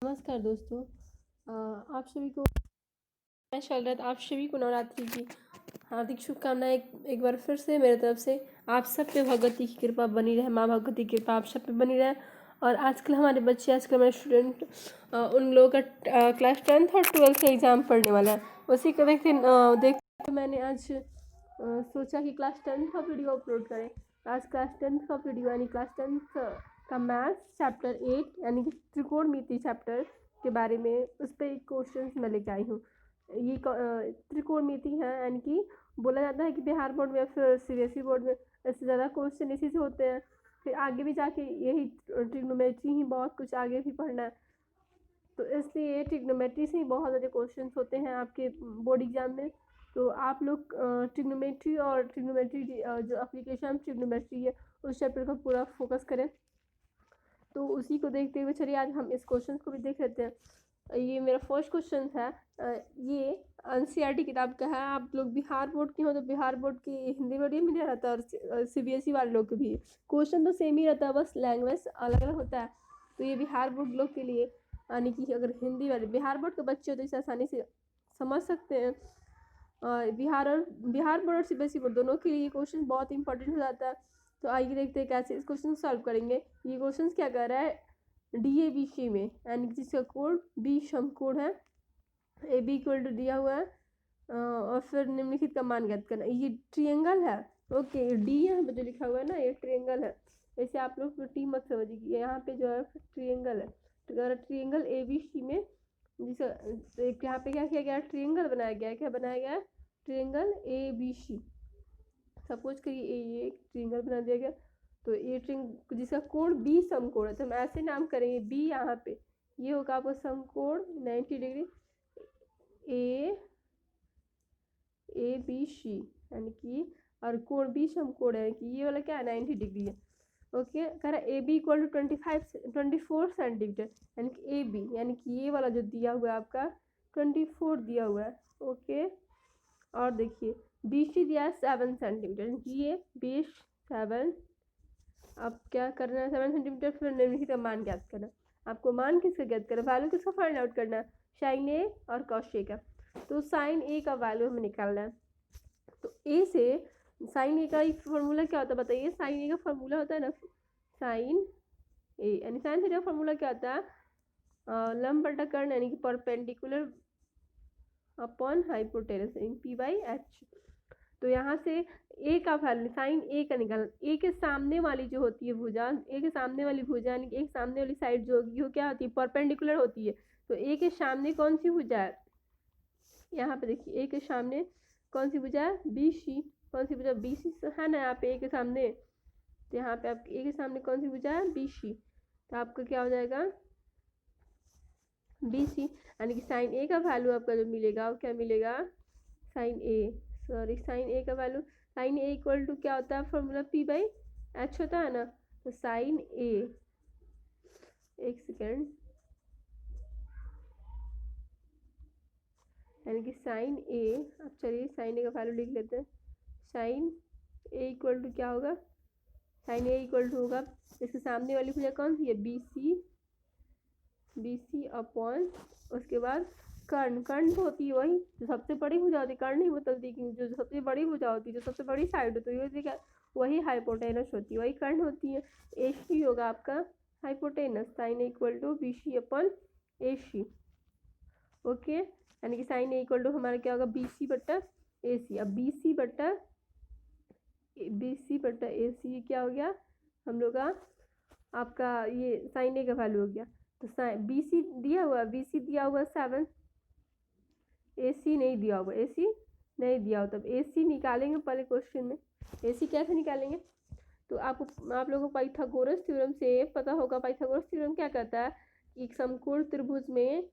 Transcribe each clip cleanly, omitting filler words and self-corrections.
नमस्कार दोस्तों। आप सभी को चल रहा था। आप सभी को नवरात्रि की हार्दिक शुभकामनाएं। एक बार फिर से मेरे तरफ से आप सब पे भगवती की कृपा बनी रहे, माँ भगवती की कृपा आप सब पे बनी रहे। और आजकल हमारे बच्चे, आजकल हमारे स्टूडेंट, उन लोगों का क्लास 10th और 12th का एग्ज़ाम पढ़ने वाला है। उसी को देखते मैंने आज सोचा कि क्लास 10th का वीडियो अपलोड करें। आज क्लास 10th का वीडियो यानी क्लास 10th का मैथ्स चैप्टर 8 यानी कि त्रिकोणमिति चैप्टर के बारे में उस पर एक क्वेश्चन मैं लेके आई हूँ। ये त्रिकोणमिति है, यानी कि बोला जाता है कि बिहार बोर्ड में या फिर सीबीएसई बोर्ड में इससे ज़्यादा क्वेश्चन इसी से होते हैं। फिर आगे भी जाके यही ट्रिग्नोमेट्री ही बहुत कुछ आगे भी पढ़ना है, तो इसलिए ट्रिग्नोमेट्री से ही बहुत ज़्यादा क्वेश्चन होते हैं आपके बोर्ड एग्जाम में। तो आप लोग ट्रिग्नोमेट्री और ट्रिग्नोमेट्री जो एप्लीकेशन ट्रिग्नोमेट्री है उस चैप्टर का पूरा फोकस करें। तो उसी को देखते हुए चलिए आज हम इस क्वेश्चन को भी देख लेते हैं। ये मेरा फर्स्ट क्वेश्चन है। ये एनसीईआरटी किताब का है। आप लोग बिहार बोर्ड के हो तो बिहार बोर्ड की हिंदी मीडियम में रहता है, और सीबीएसई वाले लोग के भी क्वेश्चन तो सेम ही रहता है, बस लैंग्वेज अलग अलग होता है। तो ये बिहार बोर्ड लोग के लिए, यानी कि अगर हिंदी वाले बिहार बोर्ड के बच्चे हो तो इसे आसानी से समझ सकते हैं। बिहार बोर्ड और सीबीएसई बोर्ड दोनों के लिए ये क्वेश्चन बहुत इंपॉर्टेंट हो जाता है। तो आइए देखते हैं कैसे इस क्वेश्चन सॉल्व करेंगे। ये क्वेश्चन क्या कर रहा है, डीएबीसी में, यानी कि जिसका कोड बी सम कोड है, ए बी इक्वल टू दिया हुआ है, और फिर निम्नलिखित का मान ज्ञात करना। ये ट्रिएंगल है। ओके, डी यहाँ पे जो लिखा हुआ है ना, ये ट्रिएंगल है। ऐसे आप लोग टी मत समझिए, यहाँ पे जो है ट्रिएंगल है। तो ट्रिएंगल ए बी सी में जिसका यहाँ पे क्या किया गया, ट्रिएंगल बनाया गया है। क्या बनाया गया है, triangle A B C. Suppose करिए ये ट्रिएंगल बना दिया गया, तो ये ट्रिंग जिसका कोण बी सम कोण है, तो हम ऐसे नाम करेंगे बी। यहाँ पे ये होगा आपका सम कोण 90 डिग्री ए बी सी, यानी कि और कोण बी सम कोण है कि ये वाला क्या है 90 डिग्री है। ओके, कह रहा है A B equal to 24 centimetre, यानी कि ए बी, यानी कि ये वाला जो दिया हुआ है आपका 24 दिया हुआ है। ओके, और देखिए बी सी दिया है 7 सेंटीमीटर, ये 7। अब क्या करना है, 7 सेंटीमीटर, फिर निम्नलिखित का मान ज्ञात करना। आपको मान किसका ज्ञात करना, वैल्यू किसका फाइंड आउट करना है, साइन ए और कॉस ए का। तो साइन ए का वैल्यू हमें निकालना है। तो ए से साइन ए का फॉर्मूला क्या होता है बताइए। साइन ए का फॉर्मूला होता है ना साइन ए, यानी साइन थीटा का फॉर्मूला क्या होता है, लंब बटा कर्ण, यानी कि perpendicular upon hypotenuse in P by H. तो यहाँ से ए का वैल्यू साइन ए का निकालना। ए के सामने वाली जो होती है भुजा, ए के सामने वाली भुजा यानी कि एक सामने वाली साइड जो होगी वो क्या होती है, परपेंडिकुलर होती है। तो ए के सामने कौन सी भुजा है, यहाँ पे देखिए ए के सामने कौन सी भुजा है, बी सी। कौन सी भुजा, बी सी है ना यहाँ पे ए के सामने। तो यहाँ पे आप ए के सामने कौन सी भुजा है, बी सी। तो आपका क्या हो जाएगा, बी सी, यानी कि साइन ए का वैल्यू आपका जो मिलेगा वो क्या मिलेगा, sine A, sorry sine A का value, sine A equal to क्या होता है फॉर्मूला, पी बाई एच होता है ना। तो साइन ए, एक सेकेंड, यानी कि साइन ए, अब चलिए साइन ए का वैल्यू लिख लेते हैं। साइन ए इक्वल टू क्या होगा, साइन ए इक्वल टू होगा, इसके सामने वाली भुजा कौन सी है, बी सी अपॉन, उसके बाद कर्ण। कर्ण तो होती है वही जो सबसे बड़ी भुजा होती है, कर्ण नहीं बदलती, जो सबसे बड़ी भुजा होती है, जो सबसे बड़ी साइड होती है वही हाइपोटेनस होती है, वही कर्ण होती है। ए सी होगा आपका hypotenuse, sine equal to B C upon A C. Okay, यानी कि साइन ए इक्वल टू हमारा क्या होगा, बी सी बट्टा ए सी। अब बी सी बट्टा ए सी क्या हो गया हम लोग का, आपका ये साइन ए का वैल्यू हो गया। तो बी सी दिया हुआ, बी सी दिया हुआ 7, ए सी नहीं दिया हुआ, ए सी नहीं दिया हो, तब ए सी निकालेंगे पहले क्वेश्चन में। ए सी कैसे निकालेंगे, तो आप लोगों को पाइथागोरस थ्योरम से पता होगा। पाइथागोरस थ्योरम क्या कहता है कि एक समकोण त्रिभुज में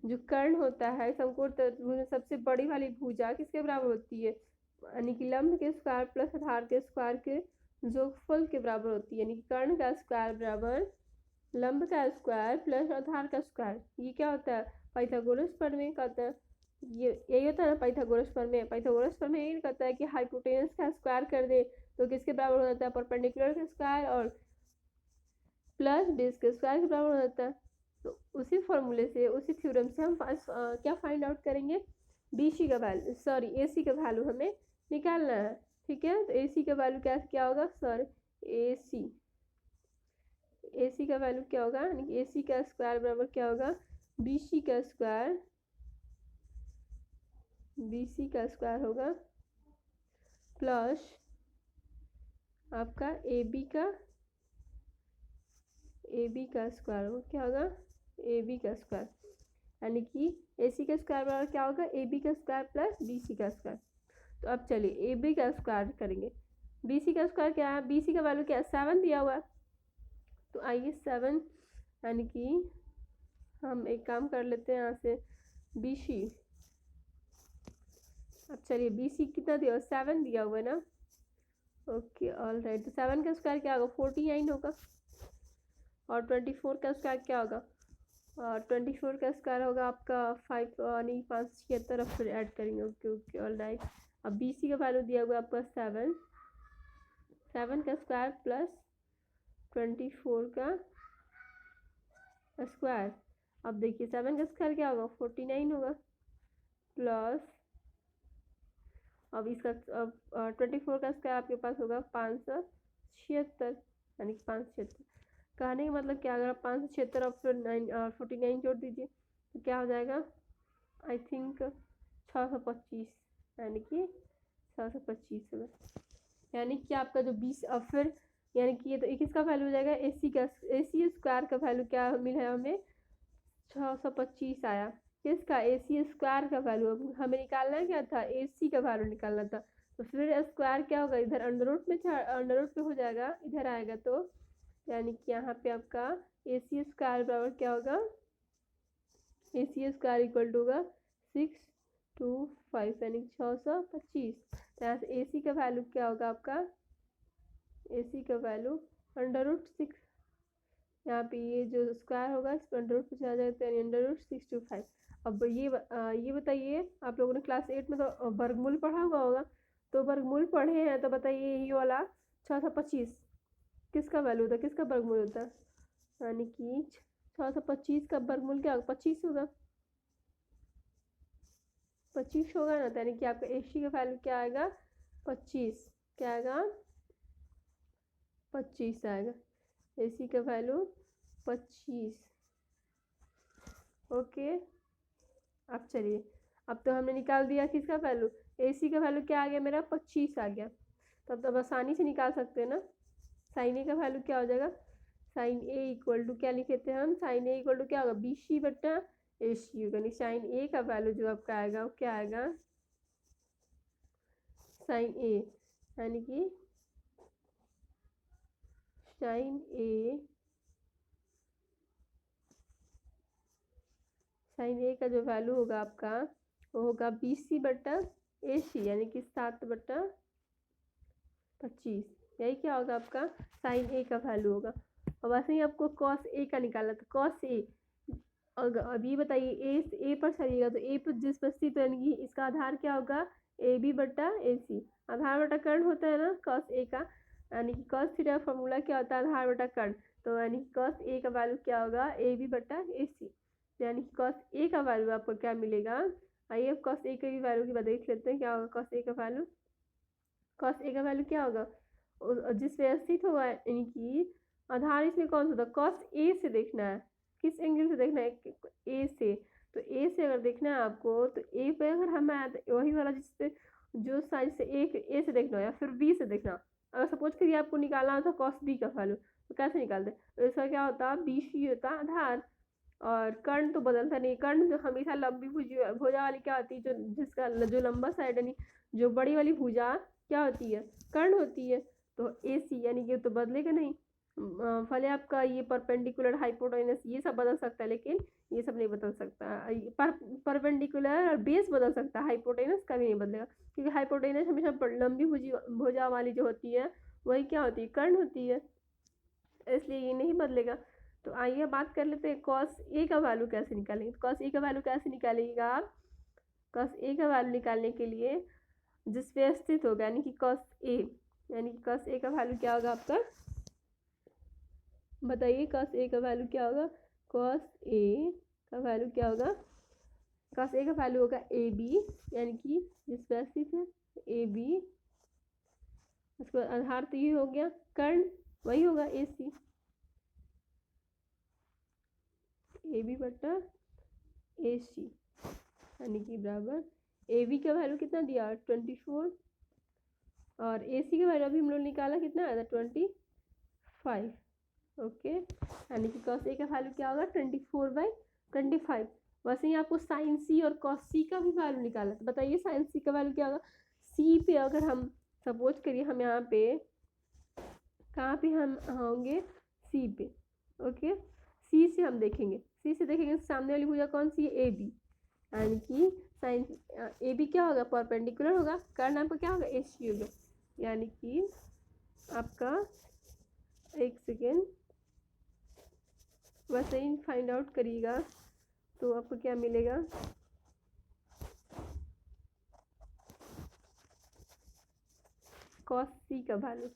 जो कर्ण होता है, समकोण त्रिभुज में सबसे बड़ी वाली भुजा किसके बराबर होती है, यानी कि लंब के स्क्वायर प्लस आधार के स्क्वायर के जोगफल के बराबर होती है। यानी कि कर्ण का स्क्वायर बराबर लंब का स्क्वायर प्लस आधार का स्क्वायर। ये क्या होता है, पाइथागोरस प्रमेय कहता है। ये यही होता है ना पाइथागोरस प्रमेय। पाइथागोरस प्रमेय यही कहता है कि हाइपोटेनस का स्क्वायर कर दे तो किसके बराबर हो जाता है, परपेंडिकुलर का स्क्वायर और प्लस बेस के स्क्वायर के बराबर हो जाता है। तो उसी फॉर्मूले से, उसी थ्योरम से हम क्या फाइंड आउट करेंगे, बी सी का वैल्यू, सॉरी ए सी का वैल्यू हमें निकालना है। ठीक है, तो ए सी का वैल्यू क्या होगा सर, ए सी का वैल्यू क्या होगा, यानी कि ए सी का स्क्वायर बराबर क्या होगा, बी सी का स्क्वायर, बी सी का स्क्वायर होगा प्लस आपका ए बी का स्क्वायर होगा, क्या होगा, ए बी का स्क्वायर, यानी कि ए सी का स्क्वायर बराबर क्या होगा, ए बी का स्क्वायर प्लस बी सी का स्क्वायर। तो अब चलिए ए बी का स्क्वायर करेंगे, बी सी का स्क्वायर क्या है, बी सी का वैल्यू क्या है, 7 दिया हुआ है। तो आइए 7, यानी कि हम एक काम कर लेते हैं यहाँ से, बी सी, अब चलिए बी सी कितना दिया हुआ, 7 दिया हुआ है ना, ओके ऑल राइट। तो 7 का स्क्वायर क्या होगा, 49 होगा, और 24 का स्क्वायर क्या होगा, और 24 का स्क्वायर होगा आपका 5 नहीं 576, अब फिर ऐड करेंगे, ओके ओके ऑल राइट। अब बी सी का वैल्यू दिया हुआ आपका 7 का स्क्वायर प्लस 24 का स्क्वायर। अब देखिए 7 का स्क्वायर क्या होगा, 49 होगा, प्लस अब इसका 24 का स्क्वायर आपके पास होगा 576, यानी कि 576। कहने का मतलब क्या, अगर आप 576 और फिर 49 जोड़ दीजिए तो क्या हो जाएगा, आई थिंक 625, यानी कि 625 होगा, यानी कि आपका जो 20 अब फिर यानी कि ये तो किसका वैल्यू हो जाएगा, ए सी स्क्वायर का वैल्यू क्या मिला हमें, 625 आया। किसका, ए सी स्क्वायर का वैल्यू, अब हमें निकालना क्या था, ए सी का वैल्यू निकालना था। तो फिर स्क्वायर क्या होगा, इधर अंडर रूट में अंडर रूट पे हो जाएगा, इधर आएगा तो यानी कि यहाँ पे आपका ए सी स्क्वायर बराबर क्या होगा, ए सी स्क्वायर इक्वल टू होगा 625, यानी 625। तो यहाँ से ए सी का वैल्यू क्या होगा आपका, ए सी का वैल्यू अंडर रूट 6, यहाँ पे ये जो स्क्वायर होगा इस पर अंडर रूट पे चला जाएगा, यानी अंडर रूट 625। अब ये बताइए, आप लोगों ने क्लास 8 में तो वर्गमूल पढ़ा हुआ होगा, तो वर्गमूल पढ़े हैं, तो बताइए ये वाला 625 किसका वैल्यू होता है, किसका वर्गमूल होता है, यानी कि 625 का वर्गमूल क्या होगा, 25 होगा, 25 होगा ना, तो यानी कि आपका ए सी का वैल्यू क्या आएगा, 25, क्या आएगा, 25 आएगा, ए सी का वैल्यू 25, ओके। अब चलिए, अब तो हमने निकाल दिया किसका वैल्यू, ए सी का वैल्यू क्या आ गया मेरा, 25 आ गया। तब अब आसानी से निकाल सकते हैं ना, साइन ए का वैल्यू क्या हो जाएगा, साइन ए इक्वल टू क्या लिखे थे हम, साइन ए इक्वल टू क्या होगा, बी सी बट्टा ए सी होगा, नहीं साइन ए का वैल्यू जो आपका आएगा वो क्या आएगा, साइन ए, यानी कि साइन ए का जो वैल्यू होगा आपका वो होगा 20 बट्टा ए सी, यानी कि 7/25, यही क्या होगा आपका साइन ए का वैल्यू होगा। और वैसे ही आपको कॉस ए का निकालना था, कॉस ए, अब ये बताइए ए पर चलिएगा तो ए पर जिस पर स्थित, यानी कि इसका आधार क्या होगा, ए बी बट्टा ए सी, आधार बटा कर्ण होता है ना कॉस ए का, यानी कि कॉस थीटा फॉर्मूला क्या होता है, आधार बटा कर्ण, तो यानी कि कॉस ए का वैल्यू क्या होगा, ए बी बट्टा ए सी, यानी कि कॉस ए का वैल्यू आपको क्या मिलेगा, आइए अब कॉस ए की वैल्यू की बात देख लेते हैं, क्या होगा कॉस ए का वैल्यू, कॉस ए का वैल्यू क्या होगा, जिस पे स्थित होगा, यानी कि आधार इसमें कौन सा होता है, कॉस ए से देखना है, किस एंगल से देखना है, ए से, तो ए से अगर देखना है आपको तो ए पे अगर हम आए तो वही वाला जिससे जो साइड से ए से देखना हो या फिर बी से देखना, अगर सपोज करिए आपको निकालना होता कॉस बी का वैल्यू, तो कैसे निकालते, तो इसका क्या होता है, बी सी होता आधार, और कर्ण तो बदलता नहीं, कर्ण जो हमेशा लंबी भुजा वाली क्या होती है, जिसका जो लंबा साइड, यानी जो बड़ी वाली भुजा क्या होती है, कर्ण होती है, तो ए सी, यानी कि तो बदलेगा नहीं, भले आपका ये परपेंडिकुलर हाइपोटेनस ये सब बदल सकता है, लेकिन ये सब नहीं बदल सकता, परपेंडिकुलर और बेस बदल सकता है, हाइपोटेनस कभी नहीं बदलेगा, क्योंकि हाइपोटेनस हमेशा लंबी भुजा वाली जो होती है वही क्या होती है, कर्ण होती है, इसलिए ये नहीं बदलेगा। तो आइए बात कर लेते हैं कॉस ए का वैल्यू कैसे निकालेंगे, तो कॉस ए का वैल्यू कैसे निकालेगा आप, कॉस ए का वैल्यू निकालने के लिए जिस पे स्थित होगा, यानी कि कॉस ए, यानी कि कॉस ए का वैल्यू क्या होगा आपका, बताइए कॉस ए का वैल्यू क्या होगा, कॉस ए का वैल्यू क्या होगा, कॉस ए का वैल्यू होगा ए बी, यानी कि जिस वैसे है ए बी, उसके बाद आधार तो ये हो गया, कर्ण वही होगा ए सी, ए बी बटा ए सी, यानी कि बराबर ए बी का वैल्यू कितना दिया 24, और ए सी का वैल्यू अभी हम लोग निकाला कितना आया था 25। ओके, यानी कि कॉस ए का वैल्यू क्या होगा 24/25। वैसे ही आपको साइन सी और कॉस सी का भी वैल्यू निकाला, तो बताइए साइन सी का वैल्यू क्या होगा। सी पे अगर हम सपोज करिए हम यहाँ पे कहाँ पे हम होंगे, सी पे। ओके, सी से हम देखेंगे, सी से देखेंगे सामने वाली भुजा कौन सी है ए बी, यानी कि साइन ए बी क्या होगा परपेंडिकुलर होगा, कर्ण आपका क्या होगा ए सी होगा, यानी कि आपका एक सेकेंड वैसे ही फाइंड आउट करिएगा तो आपको क्या मिलेगा, कॉस सी का वैल्यू